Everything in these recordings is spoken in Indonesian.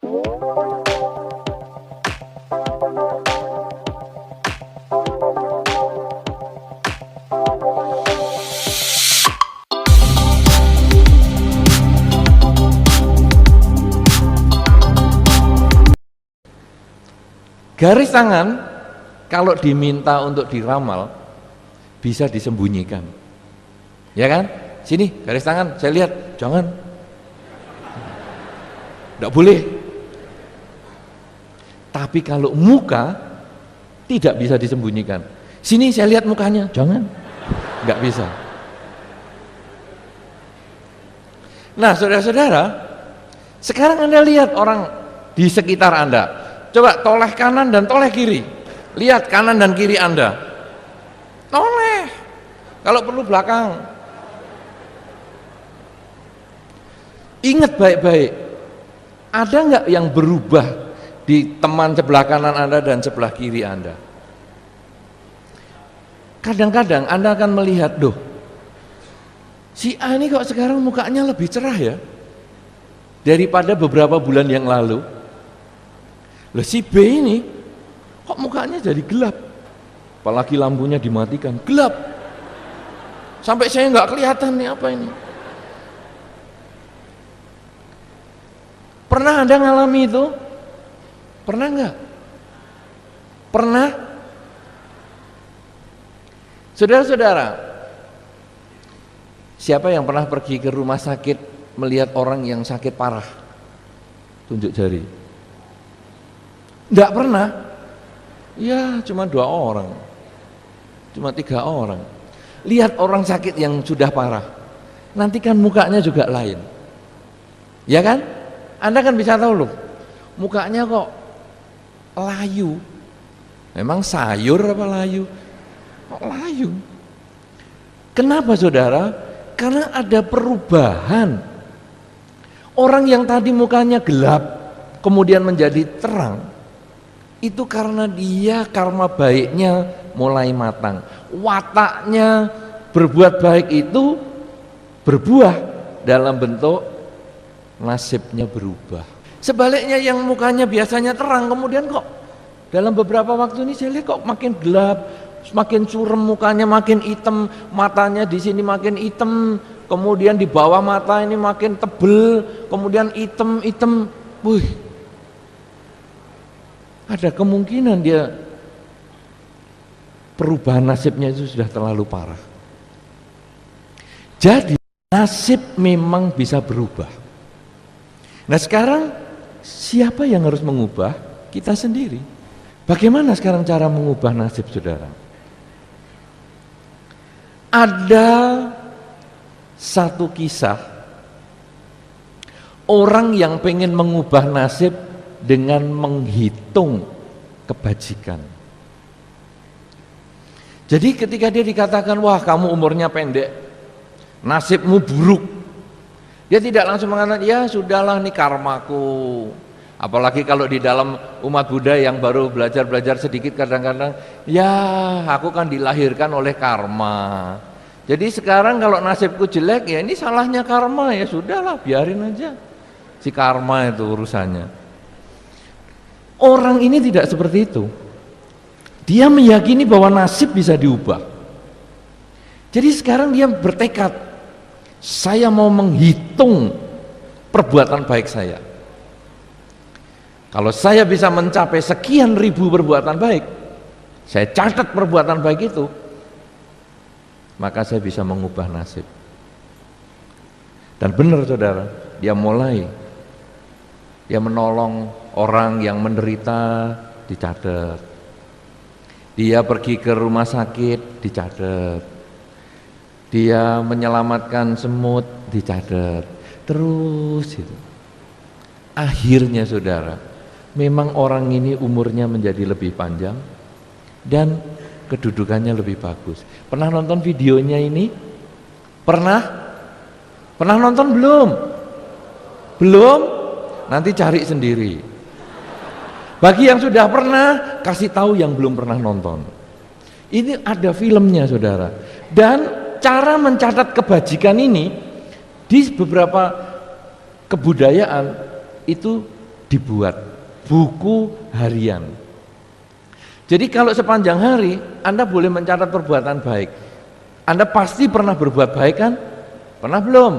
Garis tangan kalau diminta untuk diramal bisa disembunyikan, ya kan? Sini garis tangan, saya lihat, jangan, tidak boleh. Tapi kalau muka tidak bisa disembunyikan. Sini saya lihat mukanya, jangan, nggak bisa. Nah, saudara-saudara, sekarang Anda lihat orang di sekitar Anda. Coba toleh kanan dan toleh kiri. Lihat kanan dan kiri Anda. Toleh. Kalau perlu belakang. Ingat baik-baik. Ada nggak yang berubah di teman sebelah kanan Anda dan sebelah kiri Anda? Kadang-kadang Anda akan melihat, doh, si A ini kok sekarang mukanya lebih cerah ya daripada beberapa bulan yang lalu. Lah si B ini kok mukanya jadi gelap, apalagi lampunya dimatikan, gelap sampai saya nggak kelihatan nih apa ini. Pernah Anda ngalami itu? Pernah nggak? Pernah? Saudara-saudara, siapa yang pernah pergi ke rumah sakit melihat orang yang sakit parah? Tunjuk jari. Enggak pernah. Ya, cuma 2 orang. Cuma 3 orang. Lihat orang sakit yang sudah parah. Nanti kan mukanya juga lain. Ya kan? Anda kan bisa tahu loh. Mukanya kok layu. Memang sayur apa layu? Kok layu? Kenapa saudara? Karena ada perubahan. Orang yang tadi mukanya gelap kemudian menjadi terang. Itu karena dia karma baiknya mulai matang. Wataknya berbuat baik itu berbuah dalam bentuk nasibnya berubah. Sebaliknya yang mukanya biasanya terang kemudian kok dalam beberapa waktu ini saya lihat kok makin gelap, semakin suram mukanya, makin hitam, matanya di sini makin hitam, kemudian di bawah mata ini makin tebel, kemudian hitam. Wih. Ada kemungkinan dia perubahan nasibnya itu sudah terlalu parah. Jadi nasib memang bisa berubah. Nah sekarang siapa yang harus mengubah? Kita sendiri. Bagaimana sekarang cara mengubah nasib saudara? Ada satu kisah orang yang pengen mengubah nasib dengan menghitung kebajikan. Jadi ketika dia dikatakan, wah kamu umurnya pendek, nasibmu buruk, dia tidak langsung mengatakan, ya sudahlah ini karmaku. Apalagi kalau di dalam umat Buddha yang baru belajar sedikit kadang-kadang, ya aku kan dilahirkan oleh karma. Jadi sekarang kalau nasibku jelek, ya ini salahnya karma, ya sudahlah biarin aja si karma itu urusannya. Orang ini tidak seperti itu. Dia meyakini bahwa nasib bisa diubah. Jadi sekarang dia bertekad, saya mau menghitung perbuatan baik saya. Kalau saya bisa mencapai sekian ribu perbuatan baik, saya catat perbuatan baik itu, maka saya bisa mengubah nasib. Dan benar saudara, dia menolong orang yang menderita, dicatat. Dia pergi ke rumah sakit, dicatat. Dia menyelamatkan semut, dicatat. Terus itu. Akhirnya saudara, memang orang ini umurnya menjadi lebih panjang dan kedudukannya lebih bagus. Pernah nonton videonya ini? Pernah? Pernah nonton belum? Belum? Nanti cari sendiri. Bagi yang sudah pernah, kasih tahu yang belum pernah nonton. Ini ada filmnya saudara. Dan cara mencatat kebajikan ini di beberapa kebudayaan itu dibuat buku harian. Jadi kalau sepanjang hari Anda boleh mencatat perbuatan baik. Anda pasti pernah berbuat baik kan? Pernah belum?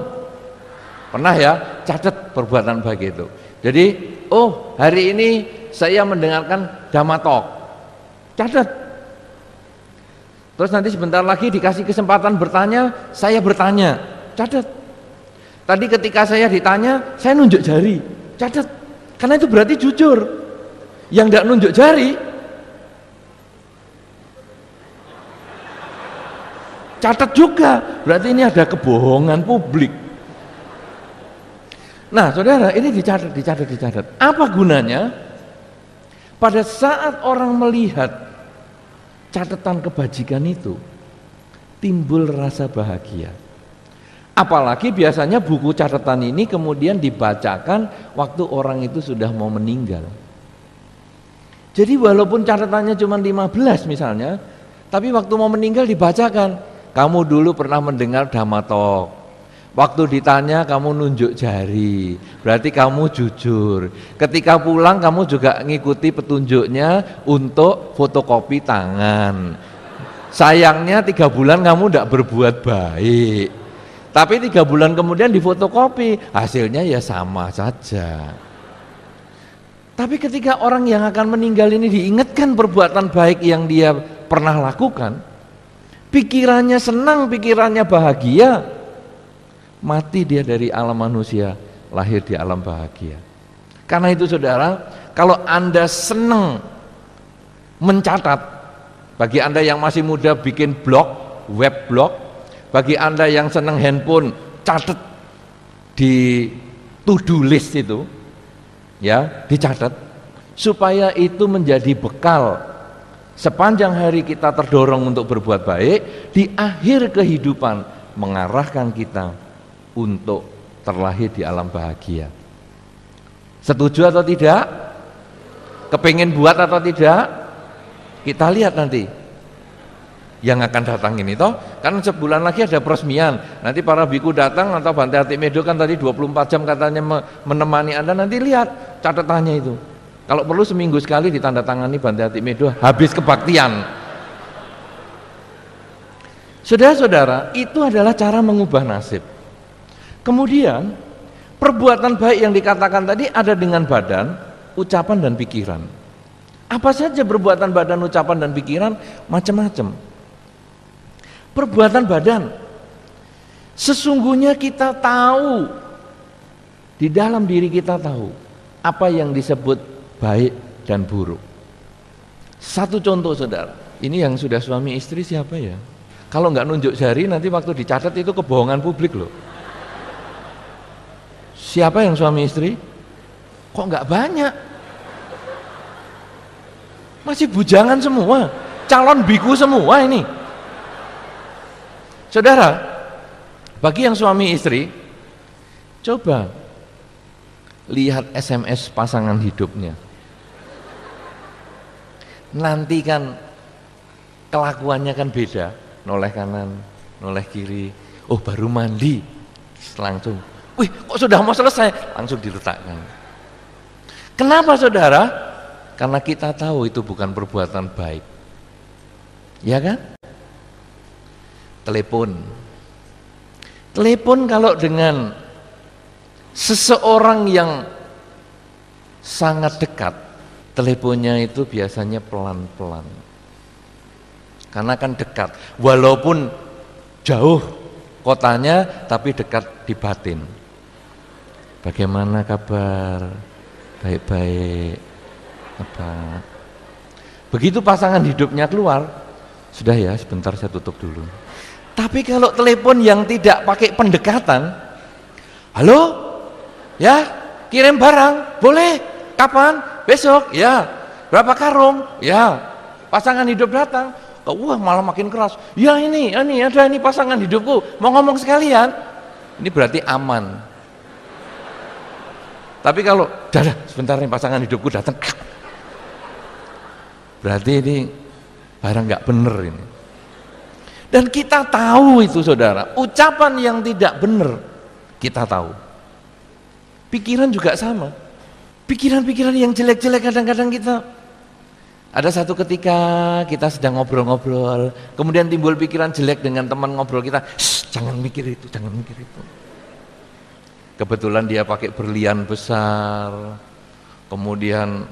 Pernah ya, catat perbuatan baik itu. Jadi, oh hari ini saya mendengarkan Dhamma Talk, catat. Terus nanti sebentar lagi dikasih kesempatan bertanya, saya bertanya, catat. Tadi ketika saya ditanya, saya nunjuk jari, catat. Karena itu berarti jujur. Yang tidak nunjuk jari, catat juga. Berarti ini ada kebohongan publik. Nah, saudara, ini dicatat. Apa gunanya? Pada saat orang melihat catatan kebajikan itu, timbul rasa bahagia. Apalagi biasanya buku catatan ini kemudian dibacakan waktu orang itu sudah mau meninggal. Jadi walaupun catatannya cuma 15 misalnya, tapi waktu mau meninggal dibacakan, kamu dulu pernah mendengar Dhamma Talk. Waktu ditanya kamu nunjuk jari, berarti kamu jujur. Ketika pulang kamu juga ngikuti petunjuknya untuk fotokopi tangan. Sayangnya 3 bulan kamu tidak berbuat baik, tapi 3 bulan kemudian difotokopi, hasilnya ya sama saja. Tapi ketika orang yang akan meninggal ini diingatkan perbuatan baik yang dia pernah lakukan, pikirannya senang, pikirannya bahagia. Mati dia dari alam manusia, lahir di alam bahagia. Karena itu saudara, kalau Anda senang mencatat, bagi Anda yang masih muda bikin blog, web blog, bagi Anda yang senang handphone, catat di to-do list itu, ya, dicatat, supaya itu menjadi bekal sepanjang hari kita terdorong untuk berbuat baik, di akhir kehidupan mengarahkan kita untuk terlahir di alam bahagia. Setuju atau tidak? Kepingin buat atau tidak? Kita lihat nanti yang akan datang ini toh, kan sebulan lagi ada peresmian. Nanti para biku datang atau Bante Atimedo kan tadi 24 jam katanya menemani Anda, nanti lihat catatannya itu. Kalau perlu seminggu sekali ditandatangani Bante Atimedo, habis kebaktian. Saudara-saudara, itu adalah cara mengubah nasib. Kemudian perbuatan baik yang dikatakan tadi ada dengan badan, ucapan dan pikiran. Apa saja perbuatan badan, ucapan dan pikiran? Macam-macam. Perbuatan badan, sesungguhnya kita tahu, di dalam diri kita tahu apa yang disebut baik dan buruk. Satu contoh saudara, ini yang sudah suami istri siapa ya? Kalau nggak nunjuk jari nanti waktu dicatat itu kebohongan publik loh. Siapa yang suami istri? Kok nggak banyak? Masih bujangan semua, calon biku semua ini. Saudara, bagi yang suami istri, coba lihat SMS pasangan hidupnya. Nanti kan kelakuannya kan beda, noleh kanan, noleh kiri. Oh baru mandi, langsung. Wih, kok sudah mau selesai? Langsung diletakkan. Kenapa saudara? Karena kita tahu itu bukan perbuatan baik. Ya kan? Telepon kalau dengan seseorang yang sangat dekat, teleponnya itu biasanya pelan-pelan. Karena kan dekat, walaupun jauh kotanya tapi dekat di batin. Bagaimana kabar? Baik-baik. Apa? Begitu pasangan hidupnya keluar, sudah ya sebentar saya tutup dulu. Tapi kalau telepon yang tidak pakai pendekatan, halo, ya kirim barang, boleh, kapan? Besok, ya. Berapa karung? Ya. Pasangan hidup datang, wah malah makin keras. Ya ini ada ini pasangan hidupku, mau ngomong sekalian. Ini berarti aman. Tapi kalau dah sebentar nih pasangan hidupku datang, berarti ini barang nggak bener ini. Dan kita tahu itu saudara, ucapan yang tidak benar kita tahu. Pikiran juga sama. Pikiran-pikiran yang jelek-jelek kadang-kadang kita. Ada satu ketika kita sedang ngobrol-ngobrol, kemudian timbul pikiran jelek dengan teman ngobrol kita, jangan mikir itu, jangan mikir itu. Kebetulan dia pakai berlian besar, kemudian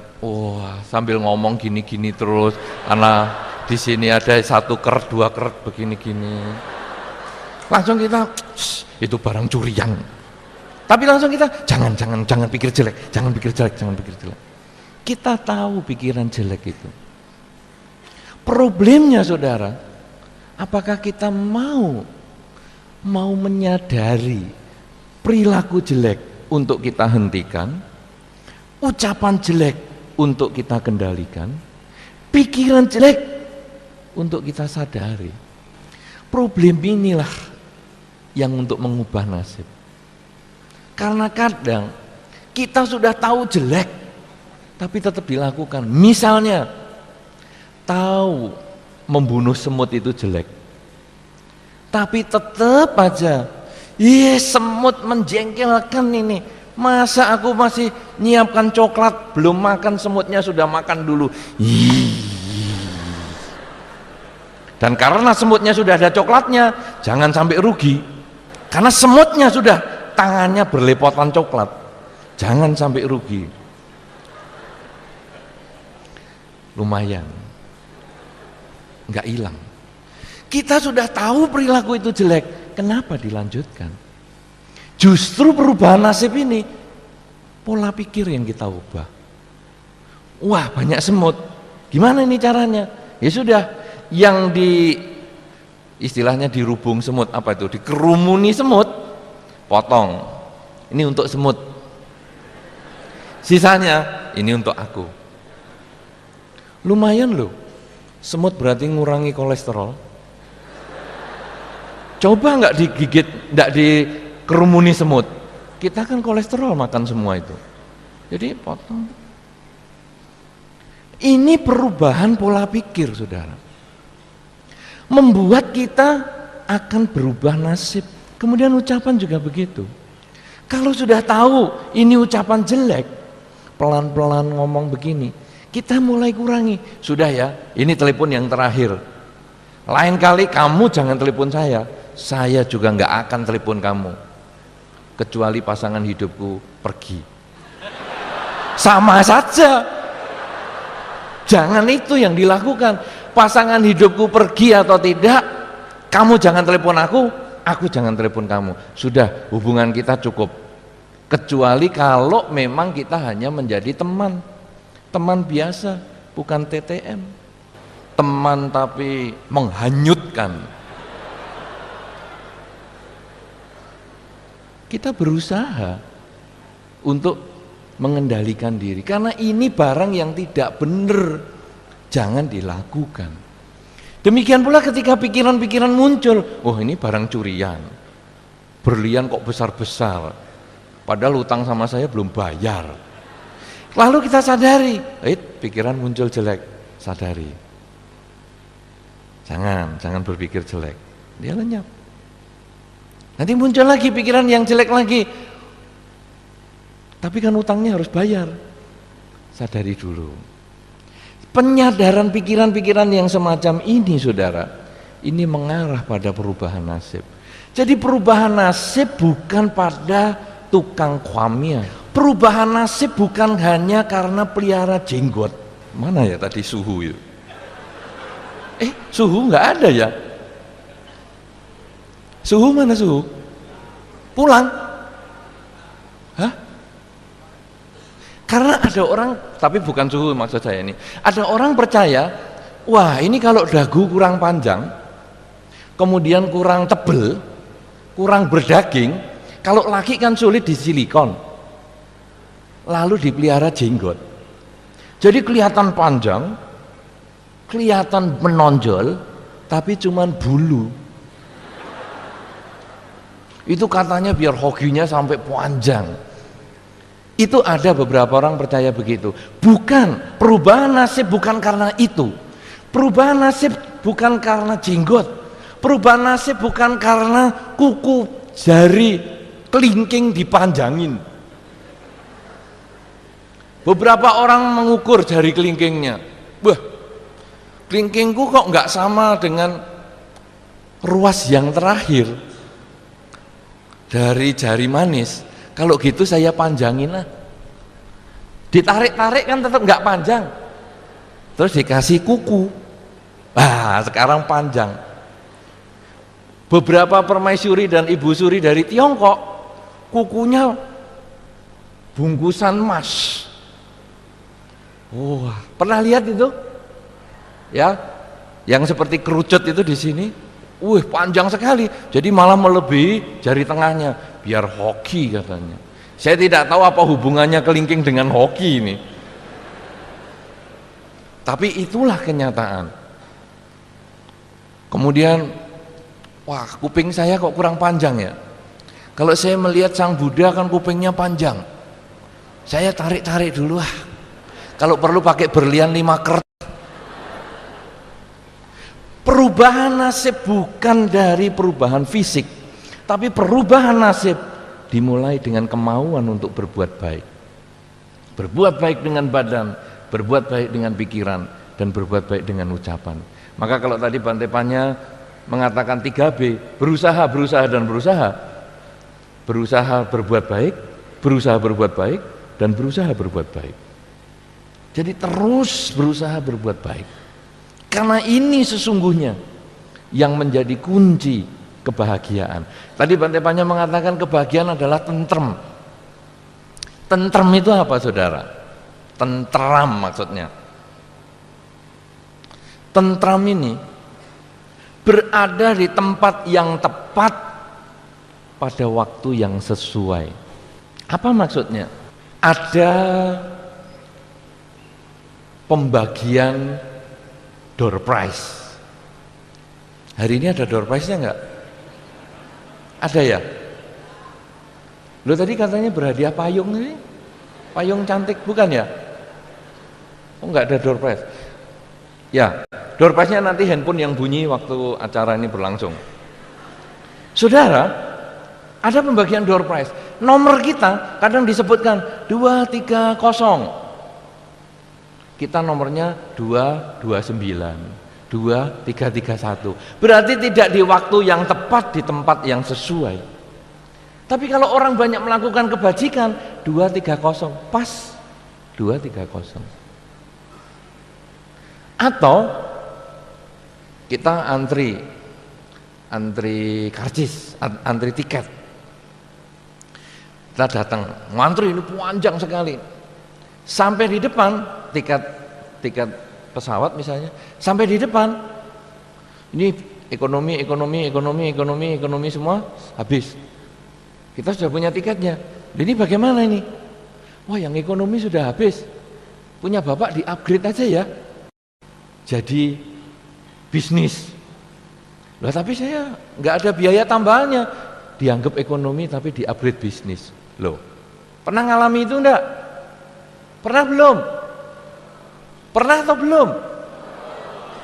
sambil ngomong gini-gini terus, karena di sini ada 1 kerat 2 kerat begini-gini. Langsung kita, itu barang curian. Tapi langsung kita, jangan pikir jelek, jangan pikir jelek. Kita tahu pikiran jelek itu. Problemnya saudara, apakah kita mau menyadari perilaku jelek untuk kita hentikan, ucapan jelek untuk kita kendalikan, pikiran jelek untuk kita sadari. Problem inilah yang untuk mengubah nasib. Karena kadang kita sudah tahu jelek, tapi tetap dilakukan. Misalnya, tahu membunuh semut itu jelek, tapi tetap aja, semut menjengkelkan ini. Masa aku masih nyiapkan coklat, belum makan, semutnya sudah makan dulu. Dan karena semutnya sudah ada coklatnya, jangan sampai rugi. Karena semutnya sudah tangannya berlepotan coklat, jangan sampai rugi. Lumayan, nggak hilang. Kita sudah tahu perilaku itu jelek, kenapa dilanjutkan? Justru perubahan nasib ini pola pikir yang kita ubah. Wah, banyak semut, gimana ini caranya? Ya sudah, yang istilahnya dirubung semut, apa itu, dikerumuni semut, potong, ini untuk semut, sisanya ini untuk aku. Lumayan loh, semut berarti ngurangi kolesterol. Coba nggak digigit, nggak dikerumuni semut, kita kan kolesterol makan semua itu. Jadi potong. Ini perubahan pola pikir saudara, membuat kita akan berubah nasib. Kemudian ucapan juga begitu. Kalau sudah tahu ini ucapan jelek, pelan-pelan ngomong begini, kita mulai kurangi. Sudah ya, ini telepon yang terakhir. Lain kali kamu jangan telepon saya juga nggak akan telepon kamu, kecuali pasangan hidupku pergi. Sama saja, jangan itu yang dilakukan. Pasangan hidupku pergi atau tidak, kamu jangan telepon aku jangan telepon kamu. Sudah, hubungan kita cukup. Kecuali kalau memang kita hanya menjadi teman biasa, bukan TTM. Teman tapi menghanyutkan. Kita berusaha untuk mengendalikan diri, karena ini barang yang tidak benar, jangan dilakukan. Demikian pula ketika pikiran-pikiran muncul, ini barang curian, berlian kok besar-besar, padahal utang sama saya belum bayar. Lalu kita sadari, pikiran muncul jelek, sadari, jangan berpikir jelek, dia lenyap. Nanti muncul lagi pikiran yang jelek lagi, tapi kan utangnya harus bayar, sadari dulu. Penyadaran pikiran-pikiran yang semacam ini saudara, ini mengarah pada perubahan nasib. Jadi perubahan nasib bukan pada tukang kwamnya, perubahan nasib bukan hanya karena pelihara jenggot. Mana ya tadi suhu itu? Suhu nggak ada ya? Suhu mana suhu? Pulang? Hah? Karena ada orang, tapi bukan suhu maksud saya ini, ada orang percaya, wah ini kalau dagu kurang panjang, kemudian kurang tebel, kurang berdaging, kalau laki kan sulit di silikon, lalu dipelihara jenggot, jadi kelihatan panjang, kelihatan menonjol, tapi cuman bulu. Itu katanya biar hokinya sampai panjang. Itu ada beberapa orang percaya begitu. Bukan, perubahan nasib bukan karena itu. Perubahan nasib bukan karena jenggot. Perubahan nasib bukan karena kuku jari kelingking dipanjangin. Beberapa orang mengukur jari kelingkingnya. Wah, kelingkingku kok nggak sama dengan ruas yang terakhir dari jari manis. Kalau gitu saya panjangin lah. Ditarik-tarik kan tetap nggak panjang. Terus dikasih kuku. Nah, sekarang panjang. Beberapa permaisuri dan ibu suri dari Tiongkok, kukunya bungkusan emas. Wah, pernah lihat itu? Ya, yang seperti kerucut itu di sini. Wih, panjang sekali. Jadi malah melebihi jari tengahnya. Biar hoki katanya. Saya tidak tahu apa hubungannya kelingking dengan hoki ini. Tapi itulah kenyataan. Kemudian, wah, kuping saya kok kurang panjang ya. Kalau saya melihat Sang Buddha kan kupingnya panjang. Saya tarik-tarik dulu ah. Kalau perlu pakai berlian 5 keret. Perubahan nasib bukan dari perubahan fisik, tapi perubahan nasib dimulai dengan kemauan untuk berbuat baik. Berbuat baik dengan badan, berbuat baik dengan pikiran, dan berbuat baik dengan ucapan. Maka kalau tadi Bante Panya mengatakan 3B, berusaha, berusaha, dan berusaha. Berusaha berbuat baik, berusaha berbuat baik, dan berusaha berbuat baik. Jadi terus berusaha berbuat baik. Karena ini sesungguhnya yang menjadi kunci kebahagiaan. Tadi Bante Panya mengatakan kebahagiaan adalah tentrem. Tentrem itu apa saudara? Tentram maksudnya. Tentram ini berada di tempat yang tepat pada waktu yang sesuai. Apa maksudnya? Ada pembagian door prize. Hari ini ada door prize-nya enggak? Ada ya? Lo tadi katanya berhadiah payung ini? Payung cantik bukan ya? Oh enggak ada door prize. Ya, door prize-nya nanti handphone yang bunyi waktu acara ini berlangsung. Saudara, ada pembagian door prize. Nomor kita kadang disebutkan 230. Kita nomornya 229, 2331. Berarti tidak di waktu yang tepat, di tempat yang sesuai. Tapi kalau orang banyak melakukan kebajikan, 230 pas 230. Atau kita antri karcis, antri tiket. Kita datang, ngantri ini panjang sekali. Sampai di depan tiket pesawat misalnya, sampai di depan ini ekonomi semua habis. Kita sudah punya tiketnya. Ini bagaimana ini? Wah, yang ekonomi sudah habis. Punya Bapak di-upgrade aja ya. Jadi bisnis. Lah tapi saya nggak ada biaya tambahannya. Dianggap ekonomi tapi di-upgrade bisnis. Loh. Pernah ngalami itu enggak? Pernah belum? Pernah atau belum?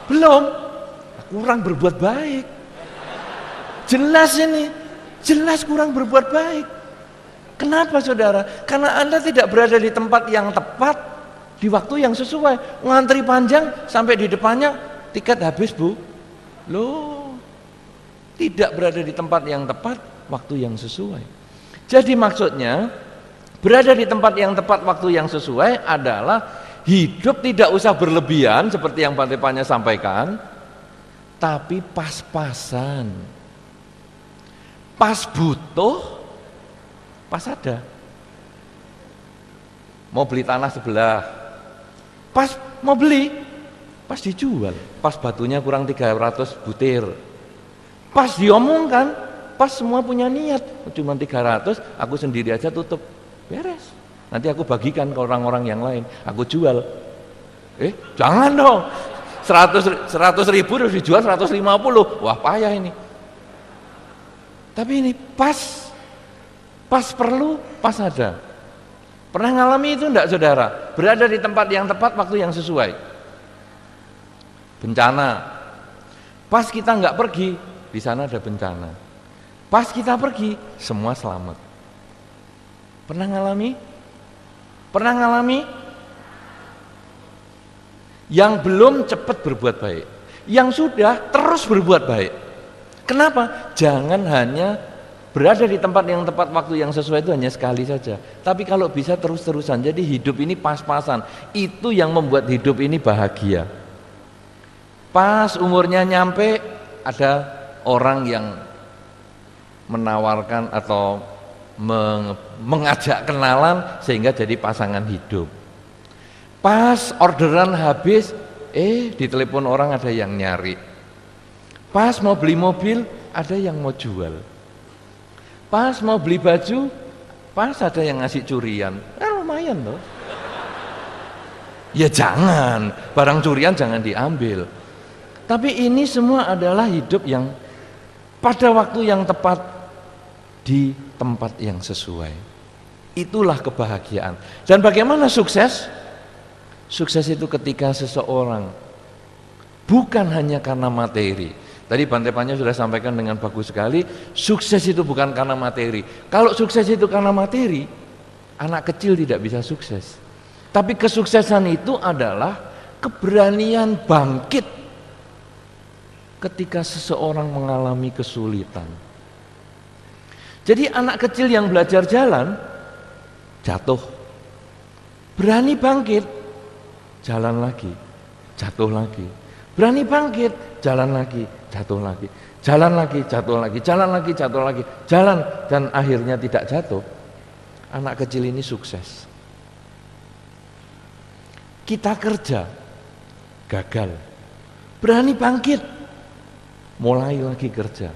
Belum? Kurang berbuat baik. Jelas ini, jelas kurang berbuat baik. Kenapa saudara? Karena Anda tidak berada di tempat yang tepat, di waktu yang sesuai. Ngantri panjang, sampai di depannya tiket habis bu. Loh, tidak berada di tempat yang tepat, waktu yang sesuai. Jadi maksudnya, berada di tempat yang tepat waktu yang sesuai adalah hidup tidak usah berlebihan seperti yang Bante Panya sampaikan, tapi pas-pasan. Pas butuh, pas ada. Mau beli tanah sebelah, pas mau beli, pas dijual, pas batunya kurang 300 butir. Pas diomongkan, pas semua punya niat, cuma 300, aku sendiri aja tutup. Beres. Nanti aku bagikan ke orang-orang yang lain. Aku jual. Jangan dong. 100 ribu harus dijual 150. Wah, payah ini. Tapi ini pas perlu, pas ada. Pernah ngalami itu enggak saudara? Berada di tempat yang tepat, waktu yang sesuai. Bencana. Pas kita enggak pergi, di sana ada bencana. Pas kita pergi, semua selamat. Pernah ngalami? Pernah ngalami? Yang belum cepat berbuat baik, yang sudah terus berbuat baik. Kenapa? Jangan hanya berada di tempat yang tepat, waktu yang sesuai itu hanya sekali saja. Tapi kalau bisa terus-terusan, jadi hidup ini pas-pasan. Itu yang membuat hidup ini bahagia. Pas umurnya nyampe, ada orang yang menawarkan atau mengajak kenalan sehingga jadi pasangan hidup. Pas orderan habis, ditelepon orang ada yang nyari. Pas mau beli mobil, ada yang mau jual. Pas mau beli baju, pas ada yang ngasih curian. Lumayan loh. Ya jangan, barang curian jangan diambil. Tapi ini semua adalah hidup yang pada waktu yang tepat di tempat yang sesuai. Itulah kebahagiaan. Dan bagaimana sukses? Sukses itu ketika seseorang bukan hanya karena materi. Tadi Bante Panya sudah sampaikan dengan bagus sekali, sukses itu bukan karena materi. Kalau sukses itu karena materi, anak kecil tidak bisa sukses. Tapi kesuksesan itu adalah keberanian bangkit ketika seseorang mengalami kesulitan. Jadi anak kecil yang belajar jalan, jatuh, berani bangkit, jalan lagi, jatuh lagi, berani bangkit, jalan lagi, jatuh lagi, jalan lagi, jatuh lagi, jalan lagi, jatuh lagi, jalan, dan akhirnya tidak jatuh. Anak kecil ini sukses. Kita kerja, gagal, berani bangkit, mulai lagi kerja,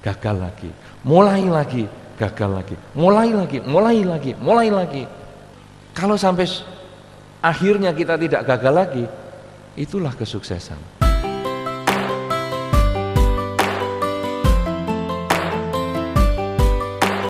gagal lagi, mulai lagi, gagal lagi, mulai lagi, mulai lagi, mulai lagi. Kalau sampai akhirnya kita tidak gagal lagi, itulah kesuksesan.